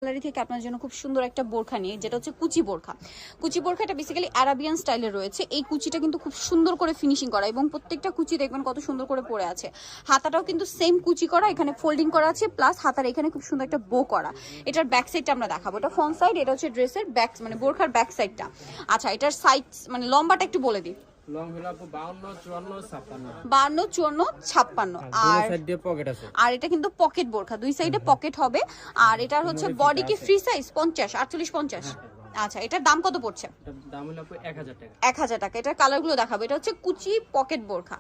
Gallery থেকে আপনার জন্য খুব সুন্দর একটা বোরখা নিয়ে, যেটা হচ্ছে কুচি বোরখা। কুচি বোরখাটা বেসিক্যালি আরাবিয়ান স্টাইলে রয়েছে। এই কুচিটা কিন্তু খুব সুন্দর করে ফিনিশিং করা এবং প্রত্যেকটা কুচি দেখবেন কত সুন্দর করে পড়ে আছে। হাতাটাও কিন্তু সেম কুচি করা, এখানে ফোল্ডিং করা আছে, প্লাস হাতার এখানে খুব সুন্দর একটা বো করা। এটার ব্যাক সাইডটা আমরা দেখাবো, এটা ফ্রন্ট সাইড, এটা হচ্ছে ড্রেসের ব্যাক মানে বোরখার ব্যাক সাইডটা। আচ্ছা, এটার সাইড মানে লম্বাটা একটু বলে দিই। লং হলো 52 54 56 52 54 56। আর সাইড দিয়ে পকেট আছে। আর এটা কিন্তু পকেট বোরখা, দুই সাইডে পকেট হবে। আর এটার হচ্ছে বডি কি ফ্রি সাইজ 50 48 50। আচ্ছা, এটার দাম কত পড়ছে? দাম হলো 1000 টাকা। 1000 টাকা। এটার কালারগুলো দেখাবো। এটা হচ্ছে কুচি পকেট বোরখা,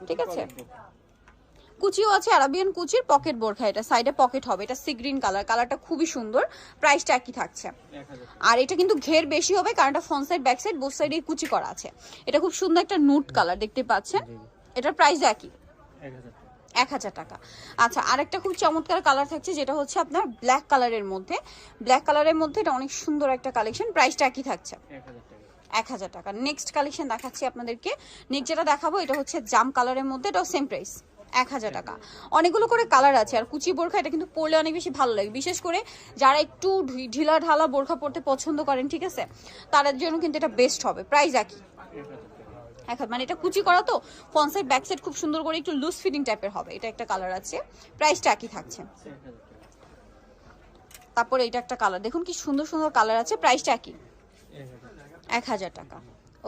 ঠিক আছে? কুচিও আছে, আরাবিয়ান কুচির পকেট বোরখা। এটা সাইডে পকেট হবে, এটা সি গ্রিন কালার, কালারটা খুবই সুন্দর। প্রাইসটা একই থাকছে। 1000 আর এটা কিন্তু ঘের বেশি হবে, কারণ এটা front side back side both সাইডে কুচি করা আছে। এটা খুব সুন্দর একটা নুট কালার দেখতে পাচ্ছেন। এটার প্রাইস একই 1000 টাকা। 1000 টাকা। আচ্ছা, আরেকটা খুব চমৎকার কালার থাকছে, যেটা হচ্ছে আপনার ব্ল্যাক কালারের মধ্যে। ব্ল্যাক কালারের মধ্যে এটা অনেক সুন্দর একটা কালেকশন, প্রাইসটা একই থাকছে 1000 টাকা। 1000 টাকা। নেক্সট কালেকশন দেখাচ্ছি আপনাদেরকে। নেক্সট যেটা দেখাবো এটা হচ্ছে জাম কালারের মধ্যে, এটাও সেম প্রাইস 1000 টাকা। অনেকগুলো করে কালার আছে। আর কুচি বোরখা এটা কিন্তু পরলে অনেক বেশি ভালো লাগে, বিশেষ করে যারা একটু ঢিলা ঢালা বোরখা পরতে পছন্দ করেন, ঠিক আছে, তাদের জন্য কিন্তু এটা বেস্ট হবে। প্রাইস একই 1000। মানে এটা কুচি করা তো, ফ্রন্ট সাইড ব্যাক সাইড খুব সুন্দর করে একটু লুজ ফিটিং টাইপের হবে। এটা একটা কালার আছে, প্রাইসটা একই থাকছে। তারপরে এটা একটা কালার দেখুন, কি সুন্দর সুন্দর কালার আছে, প্রাইসটা একই 1000 টাকা।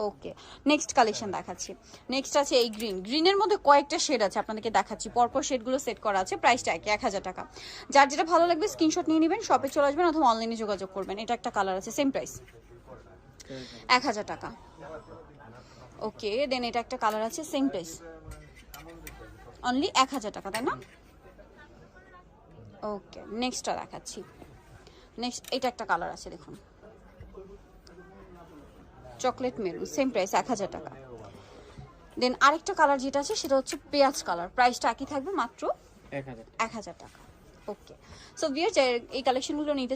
ওকে, নেক্সট কালেকশন দেখাচ্ছি। নেক্সট আছে এই গ্রিন। গ্রিনের মধ্যে কয়েকটা শেড আছে, আপনাদেরকে দেখাচ্ছি। পরপর শেডগুলো সেট করা আছে, প্রাইসটা একই 1000 টাকা। যার যেটা ভালো লাগবে স্ক্রিনশট নিয়ে নেবেন, শপে চলে আসবেন অথবা অনলাইনে যোগাযোগ করবেন। এটা একটা কালার আছে, সেম প্রাইস 1000 টাকা। ওকে, দেন এটা একটা কালার আছে, সেম প্রাইস অনলি 1000 টাকা, তাই না? ওকে, নেক্সটটা দেখাচ্ছি। নেক্সট এটা একটা কালার আছে দেখুন, চকলেট মেরুন, সেম প্রাইস 1000 টাকা। দেন আরেকটা কালার যেটা আছে সেটা হচ্ছে পেঁয়াজ কালার, প্রাইসটা একই থাকবে মাত্র 1000 1000 টাকা। ওকে, সো ভিউয়ার্স এই কালেকশনগুলো নিতে